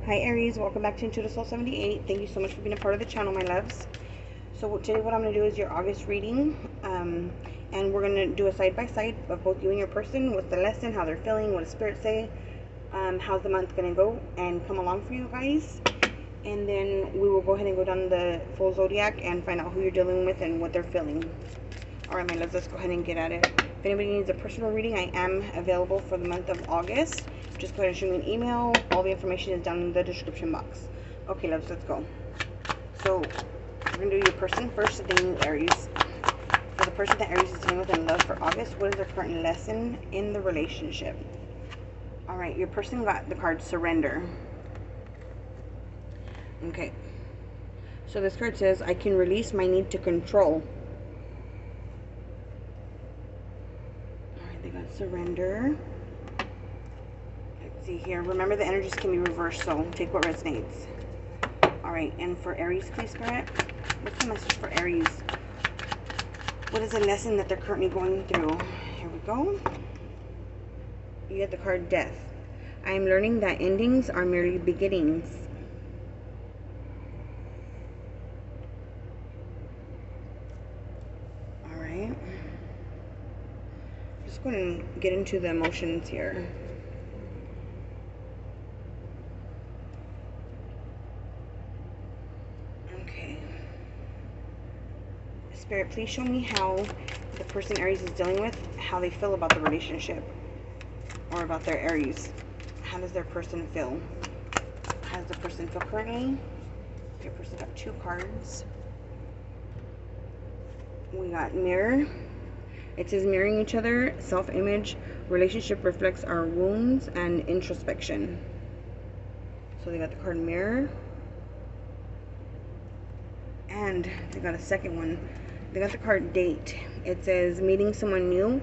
Hi Aries, welcome back to Into the Soul 78. Thank you so much for being a part of the channel, my loves. So today what I'm going to do is your August reading, and we're going to do a side-by-side of both you and your person. What's the lesson, how they're feeling, what does Spirit say, how's the month going to go and come along for you guys. And then we will go ahead and go down the full zodiac and find out who you're dealing with and what they're feeling. Alright my loves, let's go ahead and get at it. If anybody needs a personal reading, I am available for the month of August. Just go ahead and shoot me an email. All the information is down in the description box. Okay loves, let's go. So we're going to do your person first, then Aries. For the person that Aries is dealing with in love for August, what is their current lesson in the relationship? Alright, your person got the card Surrender. Okay. So this card says, I can release my need to control. Alright, they got Surrender. Let's see here. Remember, the energies can be reversed, so take what resonates. Alright, and for Aries, please, Spirit. What's the message for Aries? What is the lesson that they're currently going through? Here we go. You get the card Death. I am learning that endings are merely beginnings. Alright. Just going to get into the emotions here. Spirit, please show me how the person Aries is dealing with, how they feel about the relationship or about their Aries. How does their person feel? How does the person feel currently? Your person got two cards. We got Mirror. It says mirroring each other, self-image, relationship reflects our wounds, and introspection. So they got the card Mirror. And they got a second one. They got the card Date. It says meeting someone new,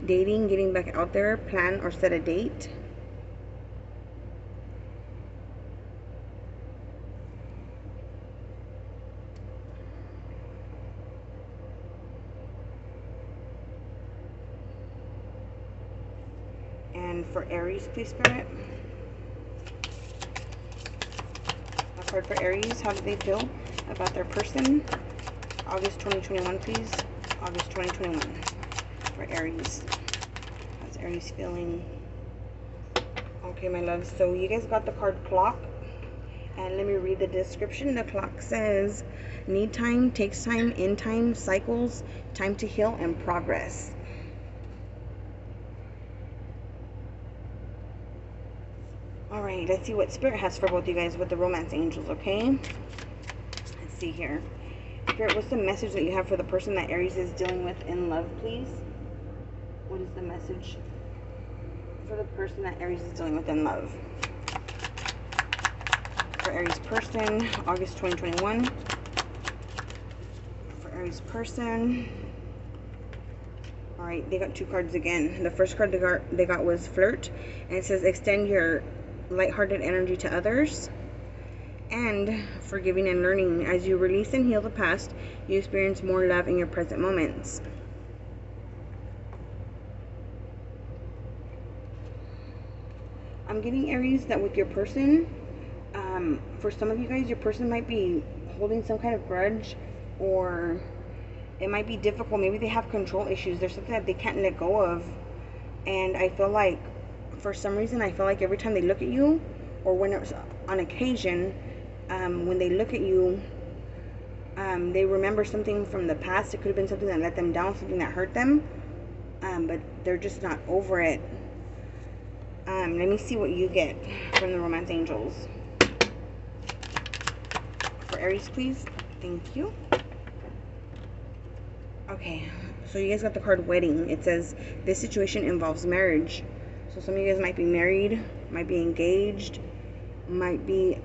dating, getting back out there, plan or set a date. And for Aries, please, Spirit. A card for Aries. How do they feel about their person? August 2021, please. August 2021 for Aries. How's Aries feeling? Okay, my love. So you guys got the card Clock. And let me read the description. The clock says, need time, takes time, in time, cycles, time to heal, and progress. Alright, let's see what Spirit has for both you guys with the romance angels, okay? Let's see here. Spirit, what's the message that you have for the person that Aries is dealing with in love, please? What is the message for the person that Aries is dealing with in love? For Aries person, August 2021. For Aries person. Alright, they got two cards again. The first card they got was Flirt. And it says extend your lighthearted energy to others. And forgiving and learning. As you release and heal the past, you experience more love in your present moments. I'm getting, Aries, that with your person, for some of you guys, your person might be holding some kind of grudge, or it might be difficult. Maybe they have control issues. There's something that they can't let go of. And I feel like, for some reason, I feel like every time they look at you, or when it's on occasion, when they look at you, they remember something from the past. It could have been something that let them down, something that hurt them, but they're just not over it. Let me see what you get from the romance angels. For Aries, please. Thank you. Okay, so you guys got the card Wedding. It says this situation involves marriage. So some of you guys might be married, might be engaged, might be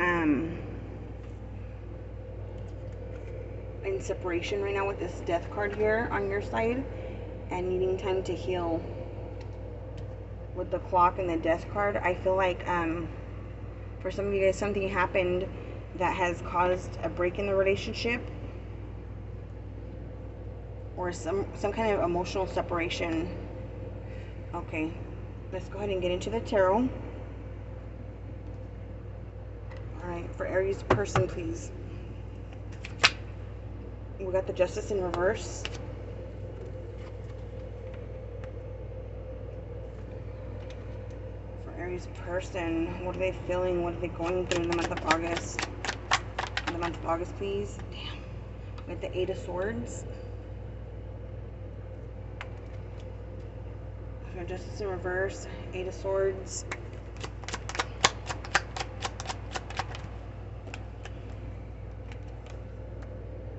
in separation right now with this Death card here on your side, and needing time to heal. With the Clock and the Death card, I feel like for some of you guys, something happened that has caused a break in the relationship, or some kind of emotional separation. Okay, let's go ahead and get into the tarot. Alright, for Aries person, please. We got the Justice in reverse. For Aries person, what are they feeling? What are they going through in the month of August? In the month of August, please. Damn. We got the Eight of Swords. For Justice in reverse, Eight of Swords.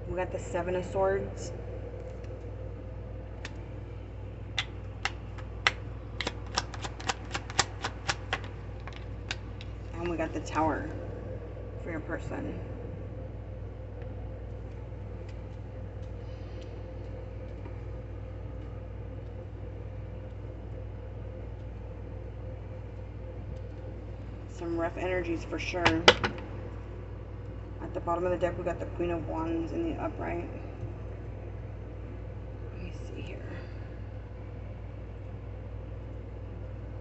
We got the Seven of Swords. And we got the Tower for your person. Some rough energies for sure. At the bottom of the deck, we got the Queen of Wands in the upright. Let me see here.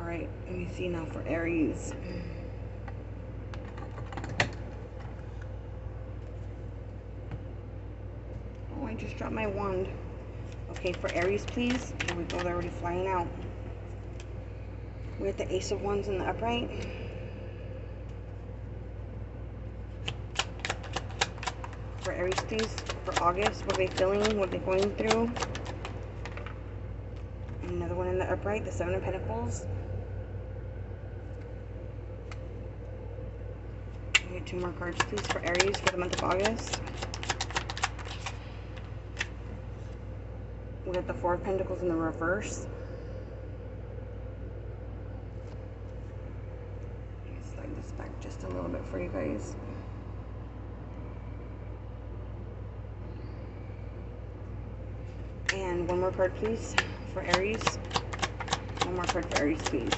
Alright, let me see now for Aries. Oh, I just dropped my wand. Okay, for Aries, please. Here we go, they're already flying out. We got the Ace of Wands in the upright. For Aries, please, for August, what are they feeling, what are they going through? Another one in the upright, the Seven of Pentacles. We get 2 more cards, please, for Aries for the month of August. We got the Four of Pentacles in the reverse. Let me slide this back just a little bit for you guys. And one more card, please, for Aries. One more card for Aries, please.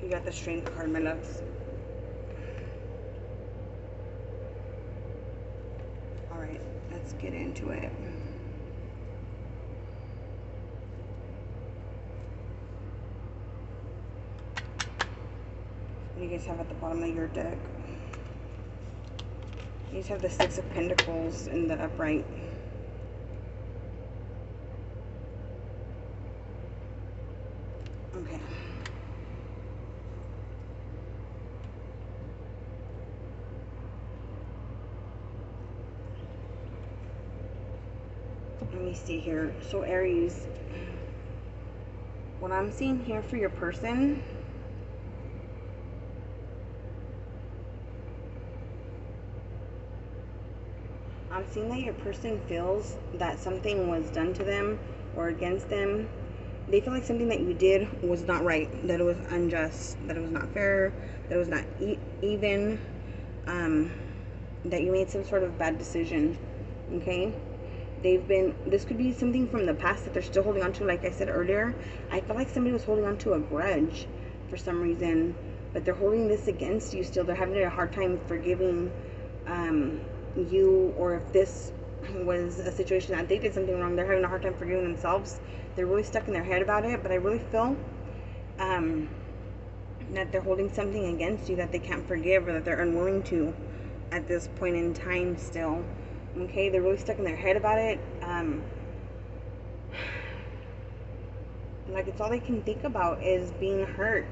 You got the Strength card, my loves. Alright, let's get into it. What do you guys have at the bottom of your deck? You guys have the Six of Pentacles in the upright. Okay. Let me see here. So Aries, what I'm seeing here for your person, I'm seeing that your person feels that something was done to them or against them. They feel like something that you did was not right, that it was unjust, that it was not fair, that it was not even, that you made some sort of bad decision, okay? This could be something from the past that they're still holding on to. Like I said earlier, I feel like somebody was holding on to a grudge for some reason, but they're holding this against you still. They're having a hard time forgiving you, or if this was a situation that they did something wrong, they're having a hard time forgiving themselves. They're really stuck in their head about it, but I really feel that they're holding something against you that they can't forgive, or that they're unwilling to at this point in time still. Okay, they're really stuck in their head about it. Like it's all they can think about is being hurt.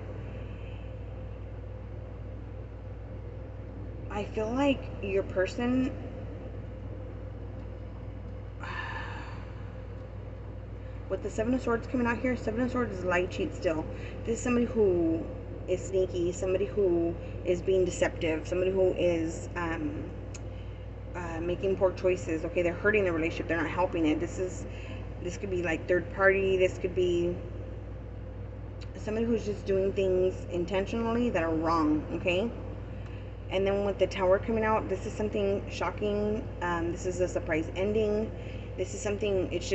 I feel like your person, with the Seven of Swords coming out here, Seven of Swords is light cheat still. This is somebody who is sneaky, somebody who is being deceptive, somebody who is making poor choices. Okay, they're hurting the relationship, they're not helping it. This could be like third party. This could be somebody who's just doing things intentionally that are wrong. Okay. And then with the Tower coming out, this is something shocking. This is a surprise ending. This is something, it's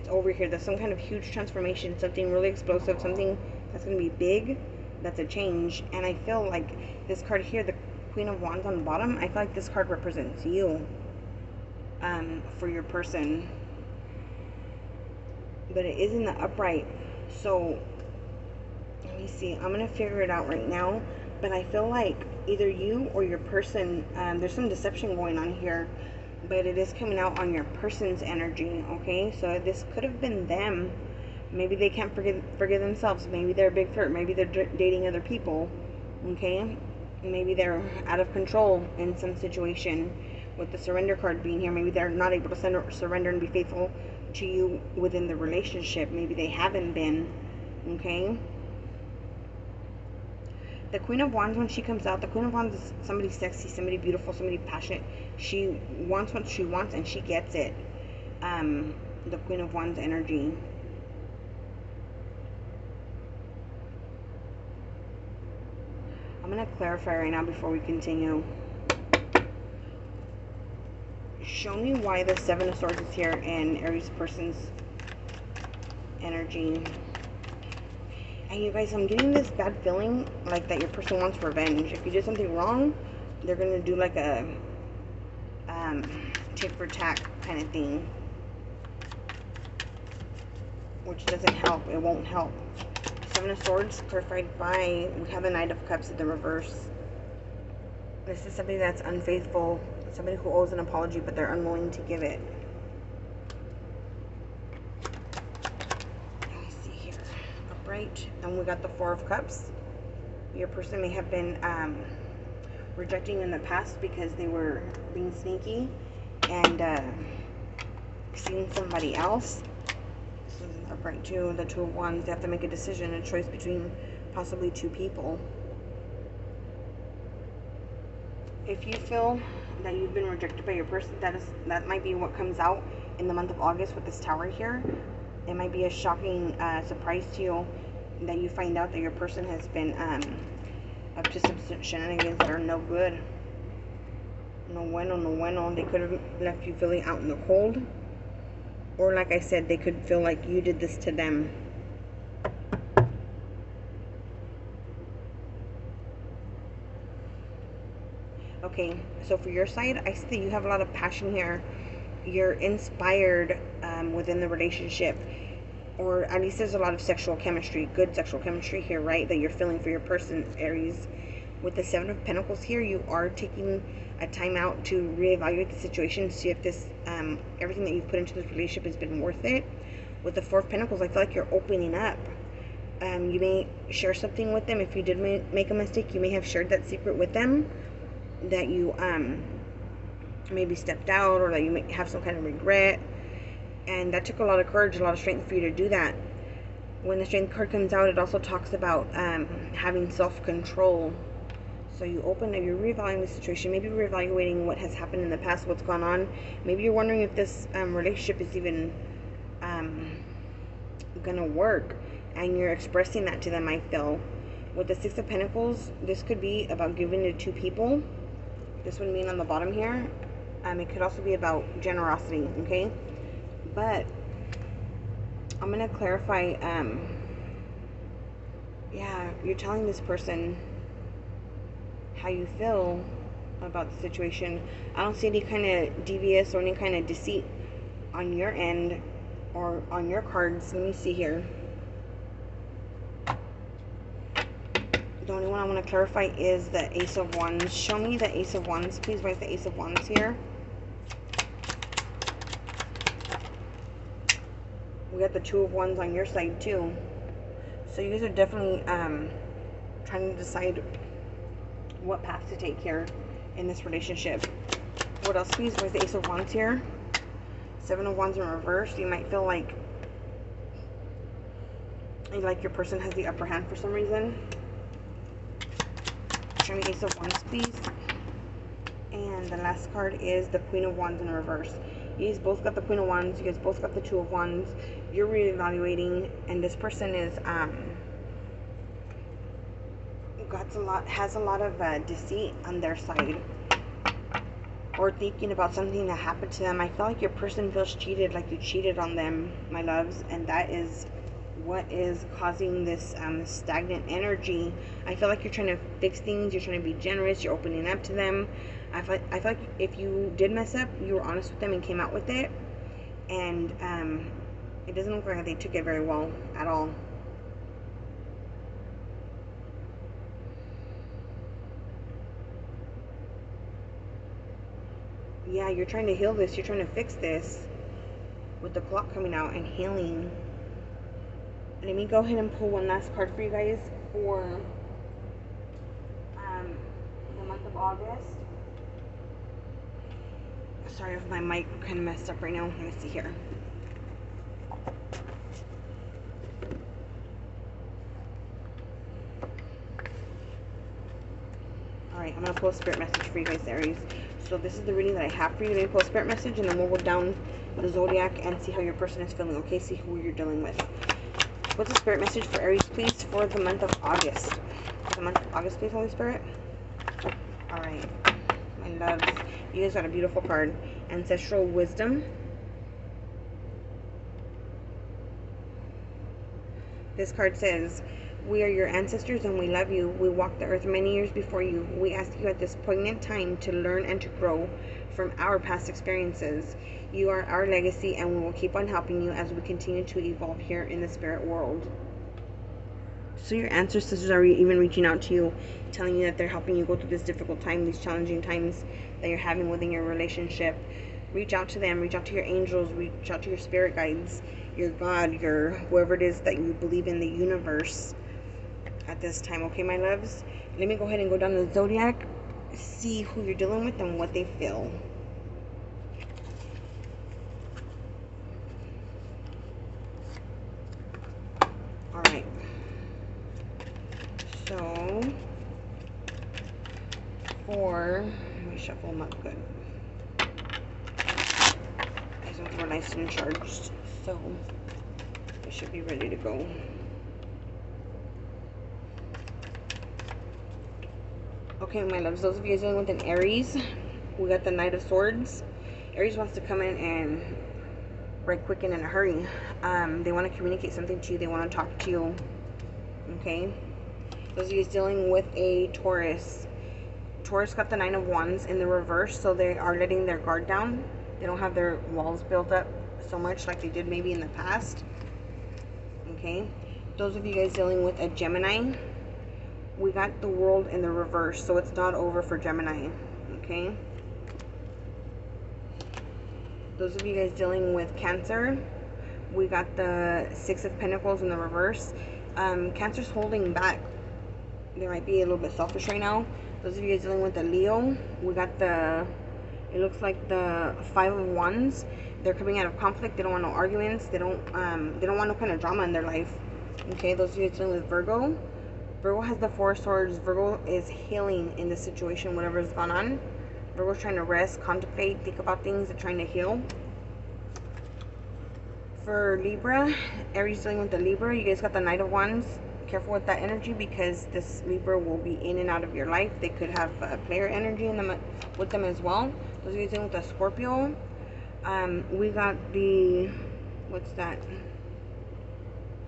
over here. There's some kind of huge transformation, something really explosive, something that's going to be big. That's a change. And I feel like this card here, the Queen of Wands on the bottom, I feel like this card represents you for your person. But it is in the upright. So Let me see. I'm going to figure it out right now. But I feel like either you or your person, there's some deception going on here. But it is coming out on your person's energy, okay? So this could have been them. Maybe they can't forgive themselves. Maybe they're a big flirt. Maybe they're dating other people, okay? Maybe they're out of control in some situation with the surrender card being here. Maybe they're not able to surrender and be faithful to you within the relationship. Maybe they haven't been, okay? The Queen of Wands, when she comes out, the Queen of Wands is somebody sexy, somebody beautiful, somebody passionate. She wants what she wants and she gets it. The Queen of Wands energy. I'm going to clarify right now before we continue. Show me why the Seven of Swords is here in Aries person's energy. And you guys, I'm getting this bad feeling like that your person wants revenge. If you did something wrong, they're going to do like a tit for tat kind of thing. Which doesn't help. It won't help. Seven of Swords clarified by, we have the Knight of Cups in the reverse. This is somebody that's unfaithful. Somebody who owes an apology, but they're unwilling to give it. Let me see here. Upright. And we got the Four of Cups. Your person may have been rejecting in the past because they were being sneaky and seeing somebody else. Upright too. The Two of Wands. They have to make a decision, a choice between possibly two people. If you feel that you've been rejected by your person, that might be what comes out in the month of August with this Tower here. It might be a shocking surprise to you that you find out that your person has been up to some shenanigans that are no good. No bueno, no bueno. They could have left you feeling out in the cold. Or like I said, they could feel like you did this to them. Okay, so for your side, I see that you have a lot of passion here. You're inspired within the relationship. Or at least there's a lot of sexual chemistry, good sexual chemistry here, right? That you're feeling for your person, Aries. With the Seven of Pentacles here, you are taking a time out to reevaluate the situation, see if this, everything that you've put into this relationship has been worth it. With the Four of Pentacles, I feel like you're opening up. You may share something with them. If you did make a mistake, you may have shared that secret with them. That you maybe stepped out, or that you may have some kind of regret. And that took a lot of courage, a lot of strength for you to do that. When the Strength card comes out, it also talks about having self-control. So you open up, you're reevaluating the situation, maybe reevaluating what has happened in the past, what's gone on. Maybe you're wondering if this relationship is even gonna work, and you're expressing that to them, I feel. With the Six of Pentacles, this could be about giving to two people. This one being on the bottom here. It could also be about generosity, okay? But I'm going to clarify, yeah, you're telling this person how you feel about the situation. I don't see any kind of devious or any kind of deceit on your end or on your cards. Let me see here. The only one I want to clarify is the Ace of Wands. Show me the Ace of Wands, please. Why is the Ace of Wands here? We got the Two of Wands on your side too. So you guys are definitely trying to decide what path to take here in this relationship. What else, please? Where's the Ace of Wands here? Seven of Wands in reverse. You might feel like your person has the upper hand for some reason. Show me Ace of Wands, please. And the last card is the Queen of Wands in reverse. You guys both got the Queen of Wands. You guys both got the Two of Wands. You're reevaluating, and this person is has a lot of deceit on their side, or thinking about something that happened to them. I feel like your person feels cheated, like you cheated on them, my loves, and that is what is causing this stagnant energy. I feel like you're trying to fix things. You're trying to be generous. You're opening up to them. I feel like if you did mess up, you were honest with them and came out with it. And it doesn't look like they took it very well at all. Yeah, you're trying to heal this. You're trying to fix this. With the clock coming out and healing. Let me go ahead and pull one last card for you guys for the month of August. Sorry if my mic kind of messed up right now. Let me see here. Alright, I'm going to pull a spirit message for you guys, Aries. So this is the reading that I have for you. Let me pull a spirit message and then we'll go down the zodiac and see how your person is feeling. Okay, see who you're dealing with. What's the spirit message for Aries, please, for the month of August? For the month of August, please, Holy Spirit. Alright, my loves. You guys got a beautiful card. Ancestral wisdom. This card says, we are your ancestors and we love you. We walked the earth many years before you. We ask you at this poignant time to learn and to grow from our past experiences. You are our legacy and we will keep on helping you as we continue to evolve here in the spirit world. So your ancestors are even reaching out to you, telling you that they're helping you go through this difficult time, these challenging times that you're having within your relationship. Reach out to them, reach out to your angels, reach out to your spirit guides, your God, your whoever it is that you believe in, the universe at this time. Okay, my loves? Let me go ahead and go down the zodiac, see who you're dealing with and what they feel. Alright. So, let me shuffle them up good. These ones were nice and charged, so they should be ready to go. Okay, my loves, those of you dealing with an Aries, we got the Knight of Swords. Aries wants to come in and right quick and in a hurry. They want to communicate something to you. They want to talk to you. Okay? Those of you dealing with a Taurus. Taurus got the Nine of Wands in the reverse, so they are letting their guard down. They don't have their walls built up so much like they did maybe in the past. Okay? Those of you guys dealing with a Gemini, we got the World in the reverse, so it's not over for Gemini. Okay? Those of you guys dealing with Cancer, we got the Six of Pentacles in the reverse. Cancer's holding back. They might be a little bit selfish right now. Those of you guys dealing with the Leo, we got the, it looks like the Five of Wands. They're coming out of conflict. They don't want no arguments. They don't want no kind of drama in their life. Okay, those of you guys dealing with Virgo, Virgo has the Four of Swords. Virgo is healing in the situation, whatever's gone on. Virgo's trying to rest, contemplate, think about things. They're trying to heal. For Libra, Aries dealing with the Libra, you guys got the Knight of Wands. Careful with that energy because this Libra will be in and out of your life. They could have player energy in them with them as well. Those of you dealing with the Scorpio, we got the, what's that?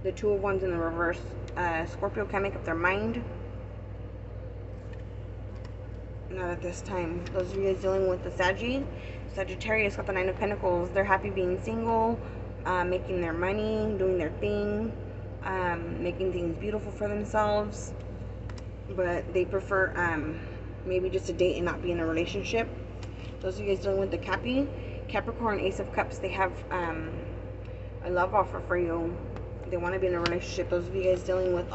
The Two of Wands in the reverse. Scorpio can't make up their mind. Not at this time. Those of you guys dealing with the Sagittarius got the Nine of Pentacles. They're happy being single, making their money, doing their thing, making things beautiful for themselves. But they prefer maybe just a date and not be in a relationship. Those of you guys dealing with the Capricorn, Ace of Cups, they have a love offer for you. They want to be in a relationship. Those of you guys dealing with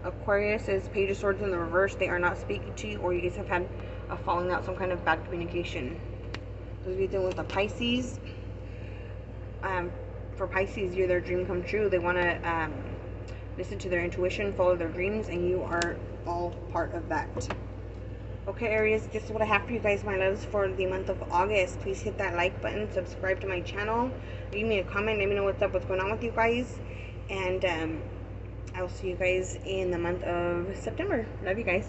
Aquarius is Page of Swords in the reverse. They are not speaking to you, or you guys have had a falling out, some kind of bad communication. Those of you dealing with the Pisces, for Pisces, you're their dream come true. They want to listen to their intuition, follow their dreams, and you are all part of that. Okay, Aries, this is what I have for you guys, my loves, for the month of August. Please hit that like button, subscribe to my channel, leave me a comment, let me know what's up, what's going on with you guys, and I will see you guys in the month of September. Love you guys.